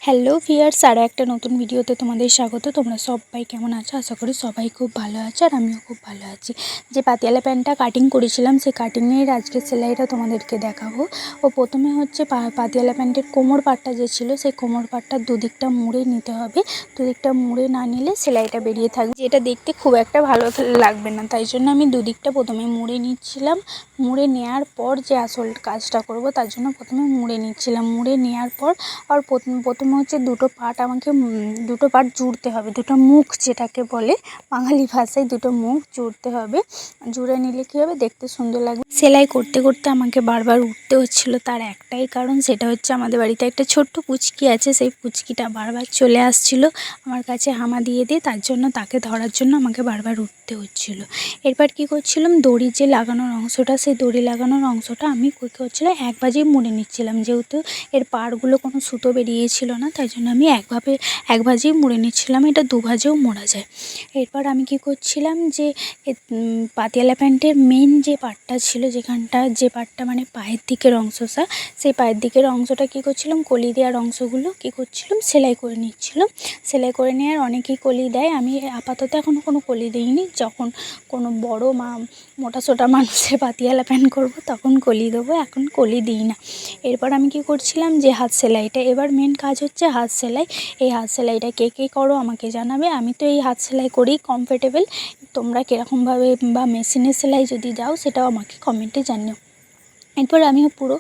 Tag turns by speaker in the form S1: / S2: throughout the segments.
S1: Hello viewers, আরও একটা নতুন ভিডিওতে তোমাদের স্বাগত। তোমরা সবাই কেমন আছো? আশা করি সবাই খুব ভালো আছো, আর আমিও খুব ভালো আছি। যে পাতিয়ালা প্যান্টটা কাটিং করেছিলাম, সেই কাটিংয়ের আজকে সেলাইটা তোমাদেরকে দেখাবো। ও প্রথমে হচ্ছে পাতিয়ালা প্যান্টের কোমর পাটটা যে ছিল, সেই কোমর পাটটা দুদিকটা মুড়ে নিতে হবে। দুদিকটা মুড়ে না নিলে সেলাইটা বেরিয়ে থাকবে, যেটা দেখতে খুব একটা ভালো লাগবে না। তাই জন্য আমি দুদিকটা প্রথমে মুড়ে নিচ্ছিলাম। মুড়ে নেওয়ার পর যে আসল কাজটা করব, তার জন্য প্রথমে মুড়ে নিচ্ছিলাম। মুড়ে নেওয়ার পর আর প্রথমে হচ্ছে দুটো পাট জুড়তে হবে, দুটো মুখ যেটাকে বলে বাঙালি ভাষায়, দুটো মুখ জুড়তে হবে। জুড়ে নিলে কী হবে, দেখতে সুন্দর লাগবে। সেলাই করতে করতে আমাকে বারবার উঠতে হচ্ছিলো, তার একটাই কারণ, সেটা হচ্ছে আমাদের বাড়িতে একটা ছোট্ট পুচকি আছে। সেই পুচকিটা বারবার চলে আসছিলো আমার কাছে হামা দিয়ে দিয়ে, তার জন্য তাকে ধরার জন্য আমাকে বারবার উঠতে হচ্ছিলো। এরপর কী করছিলাম, দড়ি যে লাগানোর অংশটা, সেই দড়ি লাগানোর অংশটা আমি কী করছিলাম, এক ভাঁজেই মুড়ে নিচ্ছিলাম। যেহেতু এর পাড়গুলো কোনো সুতো বেরিয়েছিল না, তাই জন্য আমি এক ভাঁজেই মুড়ে নিচ্ছিলাম। এটা দু ভাঁজেও মোড়া যায়। এরপর আমি কী করছিলাম, যে পাতিয়ালা প্যান্টের মেন যে পার্টটা ছিল, যে পার্টটা মানে পায়ের দিকের অংশটা, সেই পায়ের দিকের অংশটা কী করছিলাম, কলি দেওয়ার অংশগুলো কী করছিলাম, সেলাই করে নিচ্ছিলাম। সেলাই করে নেওয়ার অনেকেই কলি দেয়, আমি আপাতত এখনও কোনো কলি দিইনি। যখন কোনো বড় মোটাসোটা মানুষের পাতিয়ালা প্যান্ট করবো তখন কলি দেবো, এখন কলি দিই না। এরপর আমি কী করছিলাম, যে হাত সেলাইটা, এবার মেন কাজ হচ্ছে হাত সেলাই। এই হাত সেলাইটা কে কে করো আমাকে জানাবে। আমি তো এই হাত সেলাই করেই কমফোর্টেবল। তোমরা কীরকমভাবে বা মেশিনের সেলাই যদি দাও, সেটাও আমাকে কমেন্টে জানিও। এরপর আমিও পুরো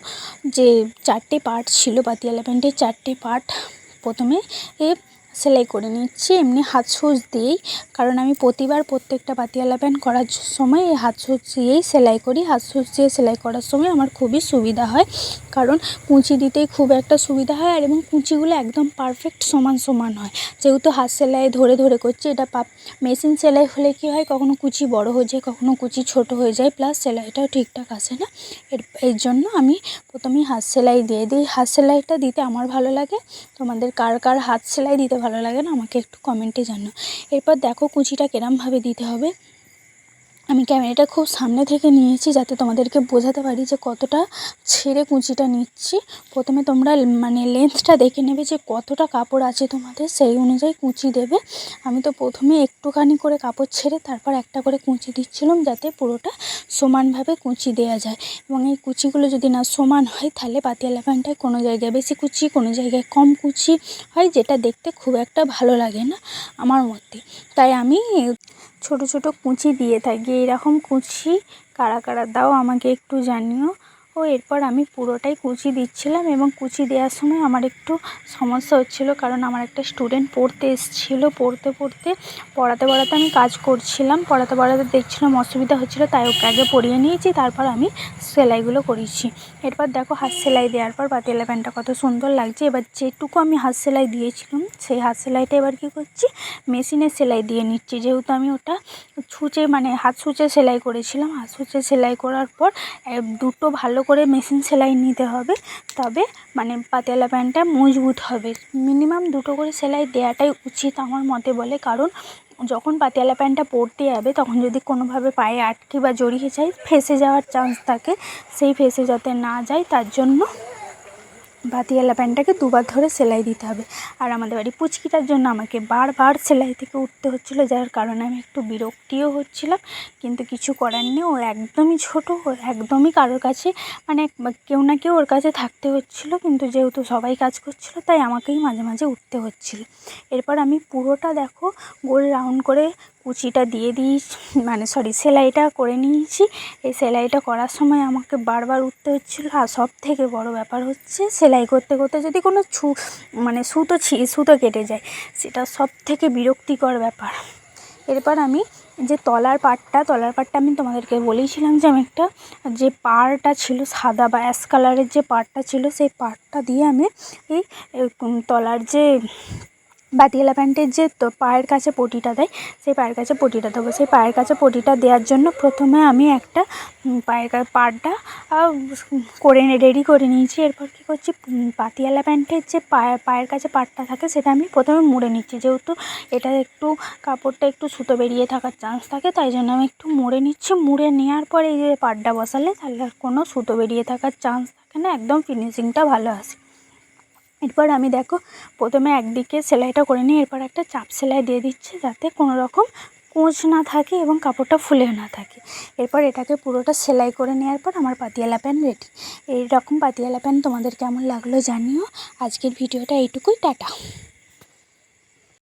S1: যে 4টে পার্ট ছিল পাতিয়ালা প্যান্টের, 4টে পার্ট প্রথমে সেলাই করে নিচ্ছি, এমনি হাত সুচ দিয়েই। কারণ আমি প্রত্যেকটা পাতিয়ালা প্যান্ট করার সময় এই হাত সুচ দিয়েই সেলাই করি। হাত সুচ দিয়ে সেলাই করার সময় আমার খুবই সুবিধা হয়, কারণ কুঁচি দিতেই খুব একটা সুবিধা হয়, আর এবং কুঁচিগুলো একদম পারফেক্ট সমান হয়। যেহেতু হাত সেলাই ধরে ধরে করছি, এটা মেশিন সেলাই হলে কী হয়, কখনো কুচি বড় হয়ে যায়, কখনো কুচি ছোট হয়ে যায়, প্লাস সেলাইটাও ঠিকঠাক আসে না। এর জন্য আমি প্রথমেই হাত সেলাই দিয়ে দিই। হাত সেলাইটা দিতে আমার ভালো লাগে। তোমাদের কার কার হাত সেলাই দিতে ভালো লাগে না, আমাকে একটু কমেন্টে জানাও। এরপর দেখো কুচিটা কিরমভাবে দিতে হবে। আমি ক্যামেরাটা খুব সামনে থেকে নিয়েছি, যাতে তোমাদেরকে বোঝাতে পারি যে কতটা ছেড়ে কুচিটা নিচ্ছি। প্রথমে তোমরা লেন্থটা দেখে নেবে যে কতটা কাপড় আছে তোমাদের, সেই অনুযায়ী কুচি দেবে। আমি তো প্রথমে একটুখানি করে কাপড় ছেড়ে তারপর একটা করে কুচি দিচ্ছিলাম, যাতে পুরোটা সমানভাবে কুচি দেওয়া যায়। এবং এই কুচিগুলো যদি না সমান হয়, তাহলে পাতিয়ালা প্যান্টটায় কোনো জায়গায় বেশি কুচি, কোনো জায়গায় কম কুচি হয়, যেটা দেখতে খুব একটা ভালো লাগে না আমার মতে। তাই আমি ছোট ছোট কুচি দিয়ে থাকি। এরকম কুচি কারা কারা দাও আমাকে একটু জানিও। এরপর আমি পুরোটাই কুচি দিচ্ছিলাম, এবং কুচি দেওয়ার সময় আমার একটু সমস্যা হচ্ছিলো, কারণ আমার একটা স্টুডেন্ট পড়তে এসেছিলো। পড়াতে আমি কাজ করছিলাম, পড়াতে দেখছিলাম অসুবিধা হচ্ছিলো, তাই ওকে আগে পড়িয়ে নিয়েছি, তারপর আমি সেলাইগুলো করেছি। এরপর দেখো হাত সেলাই দেওয়ার পর পাতিয়ালা প্যান্টটা কত সুন্দর লাগছে। এবার যেটুকু আমি হাত সেলাই দিয়েছিলাম, সেই হাত সেলাইটা এবার কী করছি, মেশিনে সেলাই দিয়ে নিচ্ছি। যেহেতু আমি ওটা হাত সূচে সেলাই করেছিলাম। হাত সূচে সেলাই করার পর দুটো ভালো করে মেশিন সেলাই নিতে হবে, তবে পাতিয়ালা প্যান্টটা মজবুত হবে। মিনিমাম দুটো করে সেলাই দেওয়াটাই উচিত আমার মতে বলে, কারণ যখন পাতিয়ালা প্যান্টটা পরতে যাবে, তখন যদি কোনোভাবে পায়ে আটকে বা জড়িয়ে যায়, ফেঁসে যাওয়ার চান্স থাকে। সেই ফেঁসে যাতে না যায়, তার জন্য পাতিয়ালা প্যান্টটাকে দুবার ধরে সেলাই দিতে হবে। আর আমাদের বাড়ি পুচকিটার জন্য আমাকে বারবার সেলাই থেকে উঠতে হচ্ছিলো, যার কারণে আমি একটু বিরক্তিও হচ্ছিলাম। কিন্তু কিছু করার নেই, ও একদমই ছোটো, ও একদমই কারোর কাছে কেউ না কেউ ওর কাছে থাকতে হচ্ছিলো। কিন্তু যেহেতু সবাই কাজ করছিলো, তাই আমাকেই মাঝে মাঝে উঠতে হচ্ছিলো। এরপর আমি পুরোটা দেখো গোল রাউন্ড করে কুচিটা দিয়ে সেলাইটা করে নিয়েছি। এই সেলাইটা করার সময় আমাকে বারবার উঠতে হচ্ছিলো। আর সব থেকে বড়ো ব্যাপার হচ্ছে, সেলাই করতে করতে যদি কোনো সুতো কেটে যায়, সেটা সব থেকে বিরক্তিকর ব্যাপার। এরপর আমি যে তলার পাটটা আমি তোমাদেরকে বলেছিলাম, যে আমি একটা যে পাড়টা ছিল সাদা বা অ্যাশ কালারের যে পাড়টা ছিল, সেই পাড়টা দিয়ে আমি এই তলার যে পাতিয়ালা প্যান্টের যে পায়ের কাছে পটিটা দেয়, সেই পায়ের কাছে পটিটা দেবো। সেই পায়ের কাছে পটিটা দেওয়ার জন্য প্রথমে আমি একটা পাড়টা করে রেডি করে নিয়েছি। এরপর কী করছি, পাতিয়ালা প্যান্টের যে পায়ের কাছে পাড়টা থাকে, সেটা আমি প্রথমে মুড়ে নিচ্ছি। যেহেতু এটা কাপড়টা একটু সুতো বেরিয়ে থাকার চান্স থাকে, তাই জন্য আমি একটু মুড়ে নিচ্ছি। মুড়ে নেওয়ার পরে এই যে পাড়টা বসালে, তাহলে আর কোনো সুতো বেরিয়ে থাকার চান্স থাকে না, একদম ফিনিশিংটা ভালো আসে। এরপর আমি দেখো প্রথমে একদিকে সেলাইটা করে নিই, এরপর একটা চাপ সেলাই দিয়ে দিচ্ছি যাতে কোনো রকম কোঁচ না থাকে এবং কাপড়টা ফুলে না থাকে। এরপর এটাকে পুরোটা সেলাই করে নেওয়ার পর আমার পাতিয়ালা প্যান্ট রেডি। এইরকম পাতিয়ালা প্যান্ট তোমাদের কেমন লাগলো জানিও। আজকের ভিডিওটা এইটুকুই, টাটা।